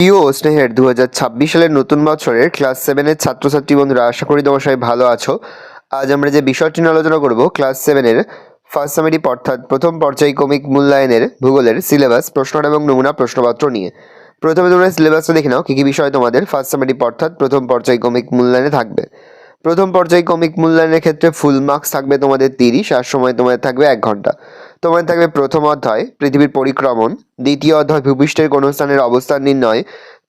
প্রিয় ও স্নেহের 2026 সালের নতুন বছরের ক্লাস 7-এর ছাত্রছাত্রী বন্ধুরা, আশা করি তোমরা সবাই ভালো আছো। আজ আমরা যে বিষয়টি নিয়ে আলোচনা করব, ক্লাস 7-এর ফার্স্ট সামেটিভ অর্থাৎ প্রথম পর্যায়ক্রমিক মূল্যায়নের ভূগোলের সিলেবাস, প্রশ্ন এবং নমুনা প্রশ্নপত্র নিয়ে। প্রথমে তোমরা সিলেবাসটা দেখে নাও, কী কী বিষয় তোমাদের ফার্স্ট সামেটিভ অর্থাৎ প্রথম পর্যায়ক্রমিক মূল্যায়নে থাকবে। প্রথম পর্যায়ক্রমিক মূল্যায়নের ক্ষেত্রে ফুল মার্কস থাকবে তোমাদের 30, আর সময় তোমাদের থাকবে 1 ঘন্টা। তোমাদের থাকবে প্রথম অধ্যায় পৃথিবীর পরিক্রমণ, দ্বিতীয় অধ্যায় ভূপৃষ্ঠের কোনো স্থানের অবস্থান নির্ণয়,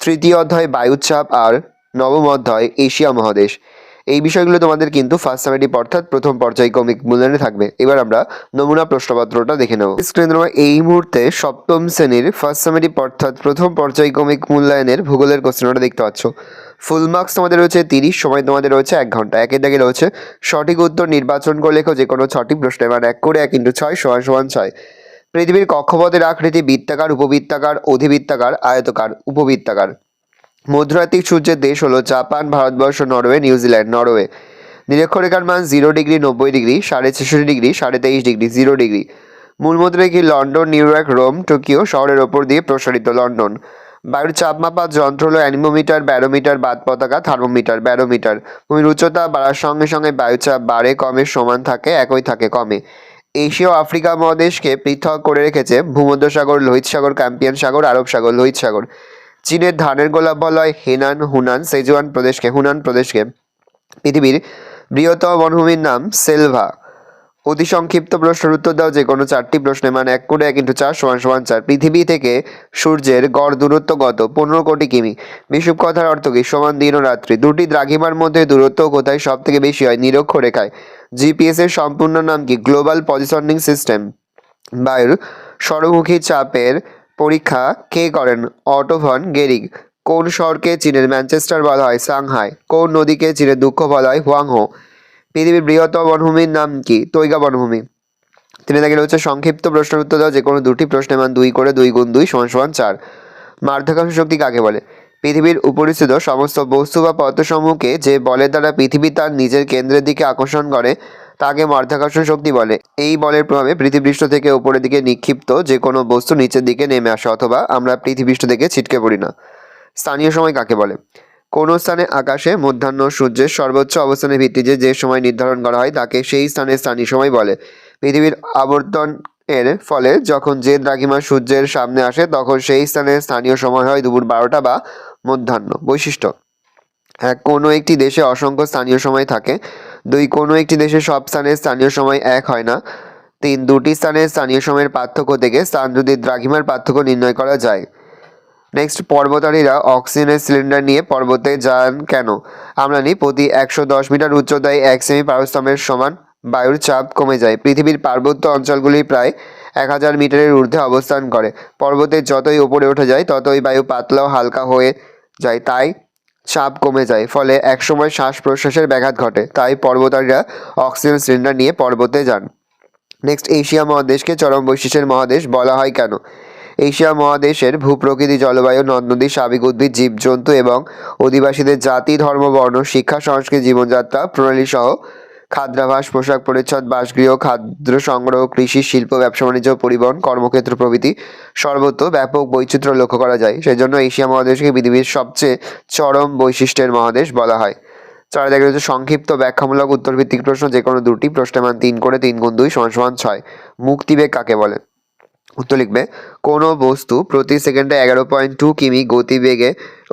তৃতীয় অধ্যায় বায়ুচাপ, আর নবম অধ্যায় এশিয়া মহাদেশ। এই বিষয়গুলো তোমাদের কিন্তু ফার্স্ট সামেটিভ অর্থাৎ প্রথম পর্যায়ক্রমিক মূল্যায়নে থাকবে। এবার আমরা নমুনা প্রশ্নপত্রটা দেখে নেব। স্ক্রিনে তোমরা এই মুহূর্তে সপ্তম শ্রেণীর ফার্স্ট সামেটিভ অর্থাৎ প্রথম পর্যায়ক্রমিক মূল্যায়নের ভূগোলের কোশ্চেনটা দেখতে পাচ্ছ। ফুল মার্কস তোমাদের রয়েছে 30, সময় তোমাদের রয়েছে 1 ঘন্টা। একের দাগে রয়েছে সঠিক উত্তর নির্বাচন করে লেখো যে কোনো 6টি প্রশ্নের মান 1 করে 1 × 6 = 6। পৃথিবীর কক্ষপথের আকৃতি বৃত্তাকার, উপবৃত্তাকার, অধিবৃত্তাকার, আয়তকার, উপবৃত্তাকার। মধ্যরাত্রিক সূর্যের দেশ হলো Japan, Bharatvarsha, Norway, New Zealand. Norway. নিরক্ষরেখার মান 0 degree, 90 degree, 66.5 degree, 23.5 degree, 0 degree. মূলমন্ত্রী London, New York, Rome, Tokyo শহরের ওপর দিয়ে প্রসারিত। লন্ডন। বায়ুর চাপ মাপার যন্ত্র হলো অ্যানিমোমিটার, ব্যারোমিটার, বাত পতাকা, থার্মোমিটার। ব্যারোমিটার। ভূমির উচ্চতা বাড়ার সঙ্গে সঙ্গে বায়ুচাপ বাড়ে, কমে, সমান থাকে, একই থাকে, কমে। এশিয়া ও আফ্রিকা মহাদেশকে পৃথক করে রেখেছে ভূমধ্যসাগর, লোহিত সাগর, ক্যাম্পিয়ান সাগর, আরব সাগর, লোহিত সাগর। চীনের ধানের গোলাপ বলা হয় হেনান, হুনান, সেজুয়ান প্রদেশকে, হুনান প্রদেশকে। পৃথিবীর বৃহত্তম বনভূমির নাম সেলভা। অতি সংক্ষিপ্ত প্রশ্নের উত্তর দাও যে কোনো 4টি প্রশ্নের মান 1 করে 1 × 4 = 4। পৃথিবী থেকে সূর্যের গড় দূরত্ব কত? 15 কোটি কিমি। বিষুব কথার অর্থ কি? সমান দিন ও রাত্রি। দুটি দ্রাঘিমার মধ্যে দূরত্ব কোথায় সব থেকে বেশি হয়? নিরক্ষরেখায়। জিপিএস এর সম্পূর্ণ নাম কি? Global positioning system. বায়ুর সর্বমুখী চাপের পরীক্ষা কে করেন? Otto von Guericke. কোন শহরকে চীনের ম্যানচেস্টার বলা হয়? সাংহাই। কোন নদীকে চীনের দুঃখ বলা হয়? হুয়াংহো। পৃথিবীর বৃহত্তম বনভূমির নাম কি? তৈগা বনভূমি। তিনি দেখে হচ্ছে সংক্ষিপ্ত প্রশ্নের উত্তর দাও যে কোনো 2টি প্রশ্নের মান 2 করে 2 × 2 = 4। মাধ্যাকর্ষণ শক্তি কাকে বলে? পৃথিবীর উপরিস্থিত সমস্ত বস্তু বা পদার্থসমূহকে যে বলের দ্বারা পৃথিবী তার নিজের কেন্দ্রের দিকে আকর্ষণ করে তাকে মাধ্যাকর্ষণ শক্তি বলে। এই বলের প্রভাবে পৃথিবীপৃষ্ঠ থেকে উপরের দিকে নিক্ষিপ্ত যে কোনো বস্তু নিচের দিকে নেমে আসে, অথবা আমরা পৃথিবীপৃষ্ঠ থেকে ছিটকে পড়ি না। স্থানীয় সময় কাকে বলে? কোন স্থানে আকাশে মধ্যাহ্ন সূর্যের সর্বোচ্চ অবস্থানের ভিত্তিতে যে সময় নির্ধারণ করা হয় তাকে সেই স্থানের স্থানীয় সময় বলে। পৃথিবীর আবর্তন এর ফলে যখন যে দ্রাঘিমা সূর্যের সামনে আসে তখন সেই স্থানের স্থানীয় সময় হয় দুপুর 12টা বা মধ্যাহ্ন। বৈশিষ্ট্য: 1. কোনো একটি দেশে অসংখ্য স্থানীয় সময় থাকে। 2. কোনো একটি দেশে সব স্থানের স্থানীয় সময় এক হয় না। 3. দুটি স্থানের স্থানীয় সময়ের পার্থক্য থেকে স্থান যদি দ্রাঘিমার পার্থক্য নির্ণয় করা যায়। নেক্সট, পর্বতারীরা অক্সিজেনের সিলিন্ডার নিয়ে পর্বতে যান কেন? আমদানি প্রতি 110 মিটার উচ্চতায় 1 সেমি পারস্তম্ভের সমান বায়ুর চাপ কমে যায়। পৃথিবীর পার্বত্য অঞ্চলগুলি প্রায় 1000 মিটারের ঊর্ধ্বে অবস্থান করে। পর্বতের যতই উপরে উঠে যায় ততই বায়ু পাতলা ও হালকা হয়ে যায়, তাই চাপ কমে যায়, ফলে একসময় শ্বাস প্রশ্বাসের ব্যাঘাত ঘটে। তাই পর্বতারীরা অক্সিজেন সিলিন্ডার নিয়ে পর্বতে যান। নেক্সট, এশিয়া মহাদেশকে চরম বৈশিষ্ট্যের মহাদেশ বলা হয় কেন? এশিয়া মহাদেশের ভূপ্রকৃতি, জলবায়ু, নদ নদী, স্বাভাবিক উদ্ভিদ, জীবজন্তু এবং অধিবাসীদের জাতি, ধর্ম, বর্ণ, শিক্ষা, সংস্কৃতি, জীবনযাত্রা প্রণালী সহ খাদ্যাভ্যাস, পোশাক পরিচ্ছদ, বাসগৃহ, খাদ্য সংগ্রহ, কৃষি, শিল্প, ব্যবসা বাণিজ্য, পরিবহন, কর্মক্ষেত্র প্রভৃতি সর্বত্র ব্যাপক বৈচিত্র্য লক্ষ্য করা যায়। সেজন্য এশিয়া মহাদেশকে পৃথিবীর সবচেয়ে চরম বৈশিষ্ট্যের মহাদেশ বলা হয়। চার দেখা যাচ্ছে সংক্ষিপ্ত ব্যাখ্যামূলক উত্তরভিত্তিক প্রশ্ন যে কোনো 2টি প্রশ্নের মান 3 করে 3 × 2 = 6। মুক্তিবেগ কাকে বলে? উত্তর লিখবে, কোনো বস্তু প্রতি সেকেন্ডে 11.2 কিমি গতিবেগে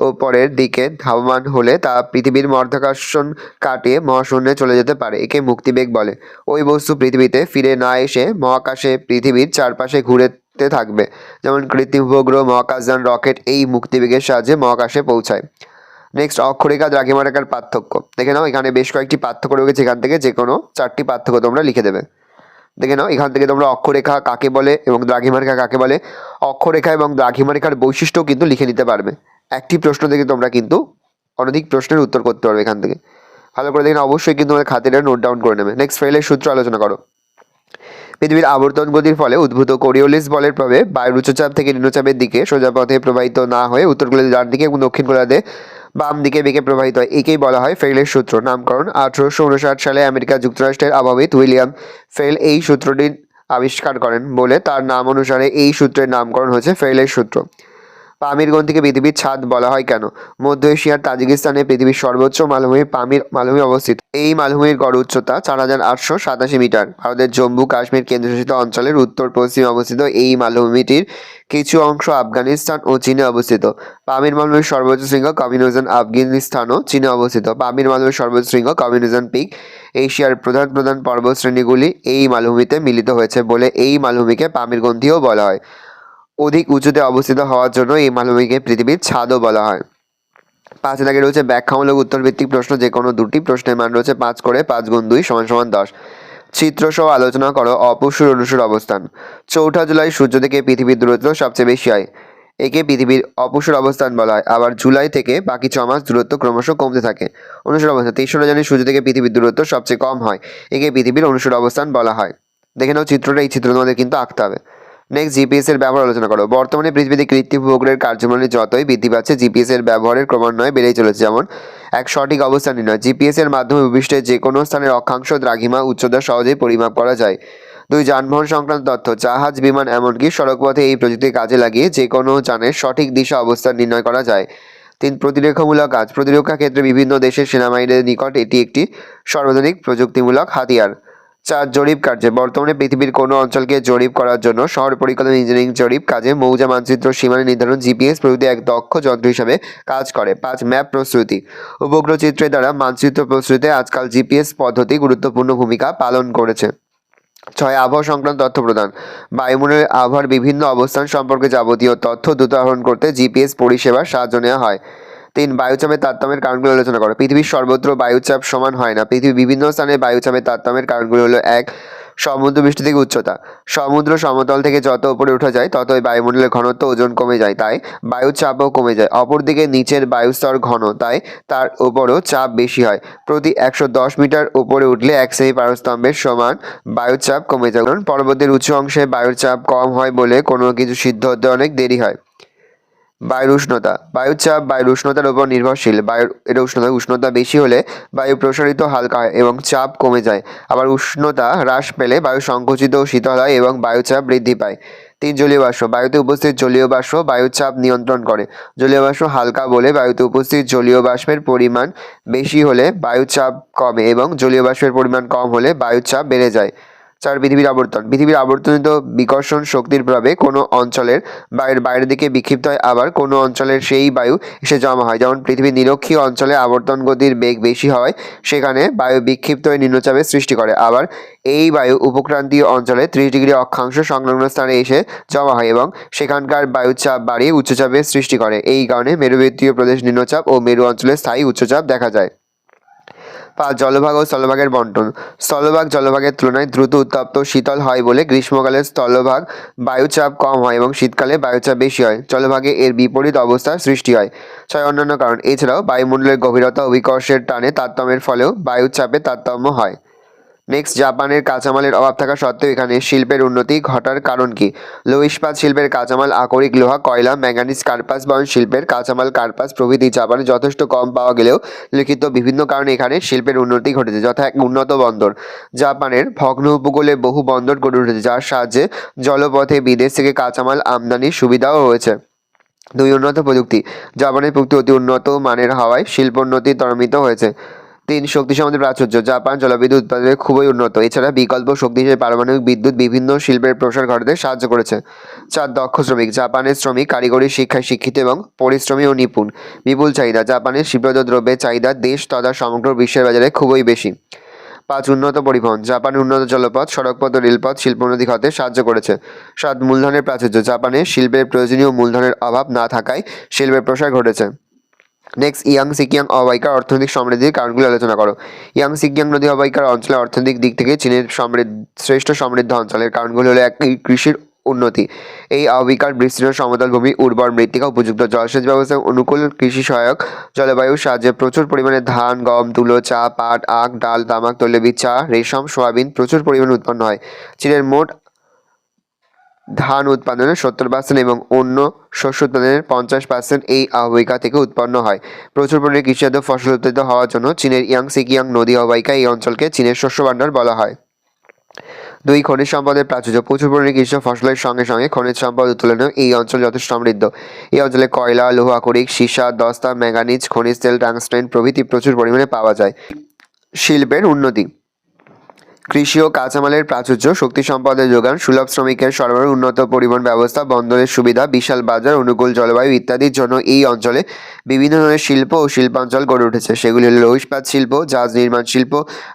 ওপরের দিকে ধাবমান হলে তা পৃথিবীর মাধ্যাকর্ষণ কাটিয়ে মহাশূন্যে চলে যেতে পারে, একে মুক্তিবেগ বলে। ওই বস্তু পৃথিবীতে ফিরে না এসে মহাকাশে পৃথিবীর চারপাশে ঘুরতে থাকবে। যেমন কৃত্রিম উপগ্রহ, মহাকাশযান, রকেট এই মুক্তিবেগের সাহায্যে মহাকাশে পৌঁছায়। নেক্সট, অক্ষরেখা দ্রাঘিমারেখার পার্থক্য দেখে নাও। এখানে বেশ কয়েকটি পার্থক্য রয়েছে, এখান থেকে যে কোনো 4টি পার্থক্য তোমরা লিখে দেবে। দেখে নাও এখান থেকে তোমরা অক্ষরেখা কাকে বলে এবং দ্রাঘিমারেখা কাকে বলে, অক্ষরেখা এবং দ্রাঘিমারেখার বৈশিষ্ট্য কিন্তু লিখে নিতে পারবে। একটি প্রশ্ন থেকে তোমরা কিন্তু অনধিক প্রশ্নের উত্তর করতে পারবে এখান থেকে। ভালো করে দেখে অবশ্যই কিন্তু তোমাদের খাতিরে নোট ডাউন করে নেবে। নেক্সট, ফ্রেলের সূত্র আলোচনা করো। পৃথিবীর আবর্তন গতির ফলে উদ্ভূত কোরিওলিস বলের প্রভাবে বায়ুর উচ্চচাপ থেকে নিম্নচাপের দিকে সোজা পথে প্রবাহিত না হয়ে উত্তর গোলার্ধে ডান দিকে এবং দক্ষিণ গোলার্ধে বাম দিকে বেঁকে প্রবাহিত হয়। একেই বলা হয় ফ্রেলের সূত্র। নামকরণ: 1859 সালে আমেরিকা যুক্তরাষ্ট্রের আবহাওয়িদ উইলিয়াম ফ্রেল এই সূত্রটি আবিষ্কার করেন বলে তার নাম অনুসারে এই সূত্রের নামকরণ হয়েছে ফ্রেলের সূত্র। পামিরগঞ্জকে পৃথিবীর ছাদ বলা হয় কেন? মধ্য এশিয়ার তাজিকিস্তানে পৃথিবীর সর্বোচ্চ মালভূমি পামির মালভূমি অবস্থিত। এই মালভূমির গড় উচ্চতা 4887 মিটার। ভারতের জম্মু কাশ্মীর কেন্দ্রশাসিত অঞ্চলের উত্তর পশ্চিমে অবস্থিত এই মালভূমিটির কিছু অংশ আফগানিস্তান ও চীনে অবস্থিত। পামির মালভূমির সর্বোচ্চ শৃঙ্গ কমিউনিজন আফগানিস্তান ও চীনে অবস্থিত। পামির মালভূমির সর্বোচ্চ শৃঙ্গ কমিউনিজন পিক। এশিয়ার প্রধান প্রধান পর্বতশ্রেণীগুলি এই মালভূমিতে মিলিত হয়েছে বলে এই মালভূমিকে পামিরগন্ধিও বলা হয়। অধিক উঁচুতে অবস্থিত হওয়ার জন্য এই মালভূমিকে পৃথিবীর ছাদও বলা হয়। 5 দাগে রয়েছে ব্যাখ্যামূলক উত্তরভিত্তিক প্রশ্ন। যে কোনো দুটি প্রশ্নের মান রয়েছে 5 করে। 5 গুণ 2 = 10। চিত্রসহ আলোচনা করো অপসূর অনুসূর অবস্থান। 4 জুলাই সূর্য থেকে পৃথিবীর দূরত্ব সবচেয়ে বেশি হয়, একে পৃথিবীর অপসূর অবস্থান বলা হয়। আবার জুলাই থেকে বাকি 6 মাস দূরত্ব ক্রমশ কমতে থাকে। অনুসূর অবস্থান। 23 জানুয়ারি সূর্য থেকে পৃথিবীর দূরত্ব সবচেয়ে কম হয়, একে পৃথিবীর অনুসূর অবস্থান বলা হয়। দেখে নাও চিত্রটা, এই চিত্র তোমাদের কিন্তু আঁকতে হবে। নেক্সট, জিপিএস এর ব্যবহার আলোচনা করো। বর্তমানে পৃথিবীতে কৃত্রিম উপগ্রহের কার্যপ্রণালী যতই বৃদ্ধি পাচ্ছে, জিপিএস এর ব্যবহারের ক্রমান্বয়ে বেড়েই চলেছে। যেমন এক সঠিক অবস্থান নির্ণয়। জিপিএস এর মাধ্যমে ভূপৃষ্ঠের যে কোনো স্থানের অক্ষাংশ, দ্রাঘিমা, উচ্চতা সহজেই পরিমাপ করা যায়। 2, যানবাহন সংক্রান্ত তথ্য। জাহাজ, বিমান, এমনকি সড়কপথে এই প্রযুক্তি কাজে লাগিয়ে যে কোনো যানের সঠিক দিশা অবস্থান নির্ণয় করা যায়। 3, প্রতিরক্ষামূলক কাজ। প্রতিরক্ষা ক্ষেত্রে বিভিন্ন দেশের সেনাবাহিনীর নিকট এটি একটি সর্বাধুনিক প্রযুক্তিমূলক হাতিয়ার। 4, জরিপ কার্যে। বর্তমানে পৃথিবীর কোনো অঞ্চলকে জরিপ করার জন্য শহর পরিকল্পনা, ইঞ্জিনিয়ারিং জরিপ কাজে মৌজা মানচিত্র, সীমানা নির্ধারণ, জিপিএস প্রভৃতি এক দক্ষ যন্ত্র হিসাবে কাজ করে। 5, ম্যাপ প্রস্তুতি। উপগ্রহ চিত্রের দ্বারা মানচিত্র প্রস্তুতিতে আজকাল জিপিএস পদ্ধতি গুরুত্বপূর্ণ ভূমিকা পালন করেছে। 6, আবহাওয়া সংক্রান্ত তথ্য প্রদান। বায়ুমণ্ডলের আবহাওয়ার বিভিন্ন অবস্থান সম্পর্কে যাবতীয় তথ্য দ্রুত আহরণ করতে জিপিএস পরিষেবার সাহায্য নেওয়া হয়। 3, বায়ুচাপের তারতম্যের কারণগুলো আলোচনা করো। পৃথিবীর সর্বত্র বায়ুচাপ সমান হয় না। পৃথিবীর বিভিন্ন স্থানে বায়ুচাপের তারতম্যের কারণগুলো হলো: 1, সমুদ্রপৃষ্ঠ থেকে উচ্চতা। সমুদ্র সমতল থেকে যত উপরে উঠা যায় ততই বায়ুমণ্ডলের ঘনত্ব, ওজন কমে যায়, তাই বায়ুচাপও কমে যায়। অপরদিকে নিচের বায়ুস্তর ঘন, তাই তার উপরও চাপ বেশি হয়। প্রতি 110 মিটার উপরে উঠলে 1 সেমি পারস্তম্ভের সমান বায়ুচাপ কমে যায়। কারণ পর্বতের উঁচু অংশে বায়ুর চাপ কম হয় বলে কোনো কিছু সিদ্ধ হতে অনেক দেরি হয়। বায়ুর উষ্ণতা। বায়ুর চাপ বায়ুর উষ্ণতার উপর নির্ভরশীল। উষ্ণতা বেশি হলে বায়ু প্রসারিত হালকা হয় এবং চাপ কমে যায়। আবার উষ্ণতা হ্রাস পেলে বায়ু সংকুচিত ও শীতল হয় এবং বায়ুচাপ বৃদ্ধি পায়। 3, জলীয় বাষ্প। বায়ুতে উপস্থিত জলীয় বাষ্প বায়ুর চাপ নিয়ন্ত্রণ করে। জলীয় বাষ্প হালকা বলে বায়ুতে উপস্থিত জলীয় বাষ্পের পরিমাণ বেশি হলে বায়ুচাপ কমে এবং জলীয় বাষ্পের পরিমাণ কম হলে বায়ুচাপ বেড়ে যায়। 4, পৃথিবীর আবর্তন। পৃথিবীর আবর্তনিত বিকর্ষণ শক্তির প্রভাবে কোনো অঞ্চলের বায়ুর বাইরের দিকে বিক্ষিপ্ত হয়, আবার কোনো অঞ্চলের সেই বায়ু এসে জমা হয়। যেমন পৃথিবীর নিরক্ষীয় অঞ্চলে আবর্তন গতির বেগ বেশি হওয়ায় সেখানে বায়ু বিক্ষিপ্ত হয়ে নিম্নচাপের সৃষ্টি করে। আবার এই বায়ু উপক্রান্তীয় অঞ্চলে 30 ডিগ্রি অক্ষাংশ সংলগ্ন স্থানে এসে জমা হয় এবং সেখানকার বায়ুচাপ বাড়িয়ে উচ্চচাপের সৃষ্টি করে। এই কারণে মেরুবৃত্তীয় প্রদেশ নিম্নচাপ ও মেরু অঞ্চলে স্থায়ী উচ্চচাপ দেখা যায়। 5, জলভাগ ও স্থলভাগের বন্টন। স্থলভাগ জলভাগের তুলনায় দ্রুত উত্তপ্ত শীতল হয় বলে গ্রীষ্মকালে স্থলভাগ বায়ুচাপ কম হয় এবং শীতকালে বায়ুচাপ বেশি হয়। জলভাগে এর বিপরীত অবস্থার সৃষ্টি হয়। 6, অন্যান্য কারণ। এছাড়াও বায়ুমণ্ডলের গভীরতা, অভিকর্ষের টানে তারতম্যের ফলেও বায়ুচাপে তারতম্য হয়। নেক্সট, জাপানের কাঁচামালের অভাব থাকা সত্ত্বেও এখানে শিল্পের উন্নতি ঘটার কারণ কি? লৌহ ইস্পাত শিল্পের কাঁচামাল, আকরিক লোহা, কয়লা, ম্যাঙ্গানিজ, কার্পাস, বয়ন শিল্পের কাঁচামাল, কার্পাস প্রভৃতি জাপানে যথেষ্ট কম পাওয়া গেলেও লিখিত বিভিন্ন কারণে এখানে শিল্পের উন্নতি ঘটেছে, যথা এক, উন্নত বন্দর। জাপানের ভগ্ন উপকূলে বহু বন্দর গড়ে উঠেছে, যার সাহায্যে জলপথে বিদেশ থেকে কাঁচামাল আমদানির সুবিধাও হয়েছে। 2, উন্নত প্রযুক্তি। জাপানের প্রযুক্তি অতি উন্নত মানের হওয়ায় শিল্পোন্নতি ত্বরান্বিত হয়েছে। 3, শক্তি সম্বন্ধে প্রাচুর্য। জাপান জলবিদ্যুৎ উৎপাদনে খুবই উন্নত। এছাড়া বিকল্প শক্তি হিসেবে পারমাণবিক বিদ্যুৎ বিভিন্ন শিল্পের প্রসার ঘটাতে সাহায্য করেছে। 4, দক্ষ শ্রমিক। জাপানের শ্রমিক কারিগরি শিক্ষায় শিক্ষিত এবং পরিশ্রমী ও নিপুণ। বিপুল চাহিদা। জাপানের শিল্পজাত দ্রব্যের চাহিদা দেশ তথা সমগ্র বিশ্বের বাজারে খুবই বেশি। 5, উন্নত পরিবহন। জাপানের উন্নত জলপথ, সড়কপথ ও রেলপথ শিল্পোন্নতি ঘটাতে সাহায্য করেছে। 7, মূলধনের প্রাচুর্য। জাপানে শিল্পের প্রয়োজনীয় মূলধনের অভাব না থাকায় শিল্পের প্রসার ঘটেছে। নেক্সট, ইয়াং সিকিয়াং অববাহিকার অর্থনৈতিক সমৃদ্ধির কারণগুলি আলোচনা করো। ইয়াং সিকিয়াং নদী অববাহিকার অঞ্চলের অর্থনৈতিক দিক থেকে চীনের শ্রেষ্ঠ সমৃদ্ধ অঞ্চলের কারণগুলি হলো: 1, কৃষির উন্নতি। এই অববাহিকার বিস্তীর্ণ সমতল ভূমি, উর্বর মৃত্তিকা, উপযুক্ত জলসেচ ব্যবস্থা, অনুকূল কৃষি সহায়ক জলবায়ুর সাহায্যে প্রচুর পরিমাণে ধান, গম, তুলো, চা, পাট, আখ, ডাল, তামাক, তৈলবীজ, চা, রেশম, সোয়াবিন প্রচুর পরিমাণে উৎপন্ন হয়। চীনের মোট ধান উৎপাদনের 70% এবং অন্য শস্য উৎপাদনের 50% এই অববাহিকা থেকে উৎপন্ন হয়। প্রচুর পরিমাণে কৃষিজাত ফসল উৎপাদিত হওয়ার জন্য চীনের ইয়াং সিকিয়াং নদী অববাহিকা এই অঞ্চলকে চীনের শস্য ভাণ্ডার বলা হয়। 2 খনিজ সম্পদের প্রাচুর্য, প্রচুর পরিমাণে কৃষি ফসলের সঙ্গে সঙ্গে খনিজ সম্পদ উত্তোলনেও এই অঞ্চল যথেষ্ট সমৃদ্ধ। এই অঞ্চলে কয়লা, লৌহ আকরিক, সীসা, দস্তা, ম্যাঙ্গানিজ, খনিজ তেল, টাংস্টেন প্রভৃতি প্রচুর পরিমাণে পাওয়া যায়। শিল্পের উন্নতি, কৃষি ও কাঁচামালের প্রাচুর্য, শক্তি সম্পদের যোগান, সুলভ শ্রমিকের সরবরাহ, উন্নত পরিবহন ব্যবস্থা, বন্দরের সুবিধা, বিশাল বাজার, অনুকূল জলবায়ু ইত্যাদির জন্য এই অঞ্চলে বিভিন্ন ধরনের শিল্প ও শিল্পাঞ্চল গড়ে উঠেছে। সেগুলি হল লৌহ ইস্পাত শিল্প, জাহাজ নির্মাণ শিল্প,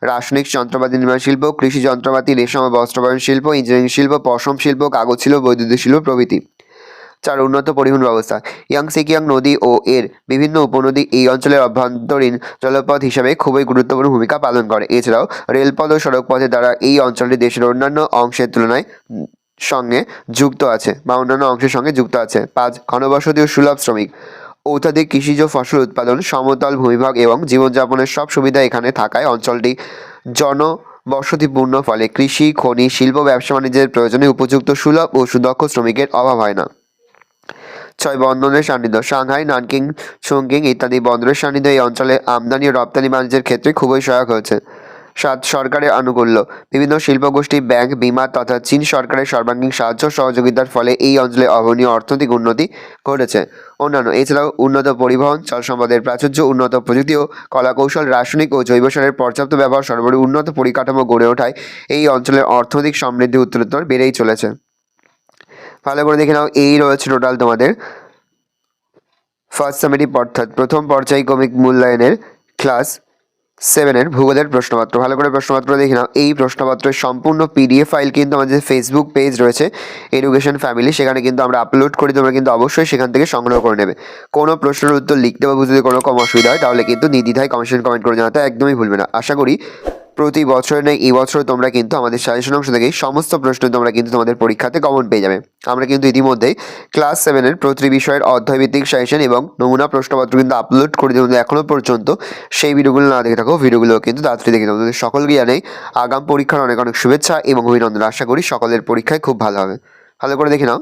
রাসায়নিক যন্ত্রপাতি নির্মাণ শিল্প, কৃষি যন্ত্রপাতি, রেশম ও বস্ত্রায়ন শিল্প, ইঞ্জিনিয়ারিং শিল্প, পশম শিল্প, কাগজ শিল্প, বৈদ্যুতিক শিল্প প্রভৃতি। 4 উন্নত পরিবহন ব্যবস্থা, ইয়াংসিকিয়াং নদী ও এর বিভিন্ন উপনদী এই অঞ্চলের অভ্যন্তরীণ জলপথ হিসাবে খুবই গুরুত্বপূর্ণ ভূমিকা পালন করে। এছাড়াও রেলপথ ও সড়ক পথের দ্বারা এই অঞ্চলটি দেশের অন্যান্য অংশের তুলনায় সঙ্গে যুক্ত আছে বা অন্যান্য অংশের সঙ্গে যুক্ত আছে। 5 ঘনবসতি ও সুলভ শ্রমিক, অত্যাধিক কৃষিজ ফসল উৎপাদন, সমতল ভূমিভাগ এবং জীবনযাপনের সব সুবিধা এখানে থাকায় অঞ্চলটি জনবসতিপূর্ণ, ফলে কৃষি, খনি, শিল্প, ব্যবসা বাণিজ্যের প্রয়োজনে উপযুক্ত সুলভ ও সুদক্ষ শ্রমিকের অভাব হয় না। 6 বন্দরের সান্নিধ্য, সাংহাই, নানকিং, চংকিং ইত্যাদি বন্দরের সান্নিধ্য এই অঞ্চলে আমদানি ও রপ্তানি বাণিজ্যের ক্ষেত্রে খুবই সহায়ক হয়েছে। 7 সরকারের আনুকূল্য, বিভিন্ন শিল্পগোষ্ঠী, ব্যাংক, বিমা তথা চীন সরকারের সর্বাঙ্গীন সাহায্য সহযোগিতার ফলে এই অঞ্চলে অভাবনীয় অর্থনৈতিক উন্নতি ঘটেছে। অন্যান্য, এছাড়াও উন্নত পরিবহন, জল সম্পদের প্রাচুর্য, উন্নত প্রযুক্তি ও কলাকৌশল, রাসায়নিক ও জৈব সারের পর্যাপ্ত ব্যবহার সর্বোপরি উন্নত পরিকাঠামো গড়ে ওঠায় এই অঞ্চলের অর্থনৈতিক সমৃদ্ধি উত্তরোত্তর বেড়েই চলেছে। ভালো করে দেখে নাও, এই রয়েছে টোটাল তোমাদের ফার্স্ট সামেটিভ অর্থাৎ প্রথম পর্যায়ক্রমিক মূল্যায়নের ক্লাস 7-এর ভূগোলের প্রশ্নপত্র। ভালো করে প্রশ্নপত্র দেখে নাও। এই প্রশ্নপত্রের সম্পূর্ণ পিডিএফ ফাইল কিন্তু আমাদের ফেসবুক পেজ রয়েছে এডুকেশন ফ্যামিলি, সেখানে কিন্তু আমরা আপলোড করি, তোমরা কিন্তু অবশ্যই সেখান থেকে সংগ্রহ করে নেবে। কোনো প্রশ্নের উত্তর লিখতে বা বুঝতে কোনো কম অসুবিধা হয় তাহলে কিন্তু নির্দ্বিধায় কমেন্ট করে জানাতে একদমই ভুলবে না। আশা করি প্রতি বছরের নেই এই বছর তোমরা কিন্তু আমাদের সাজেশন অংশ থেকেই সমস্ত প্রশ্ন তোমরা কিন্তু তোমাদের পরীক্ষাতে কমন পেয়ে যাবে। আমরা কিন্তু ইতিমধ্যেই ক্লাস 7-এর প্রতিটি বিষয়ের অধ্যায়ভিত্তিক সাজেশন এবং নমুনা প্রশ্নপত্র কিন্তু আপলোড করে দিই। এখনও পর্যন্ত সেই ভিডিওগুলো না দেখে থাকো, ভিডিওগুলো কিন্তু তাড়াতাড়ি দেখে নাও। তোমাদের সকলকে জানাই আগাম পরীক্ষার অনেক অনেক শুভেচ্ছা এবং অভিনন্দন। আশা করি সকলের পরীক্ষায় খুব ভালো হবে। ভালো করে দেখে নাও।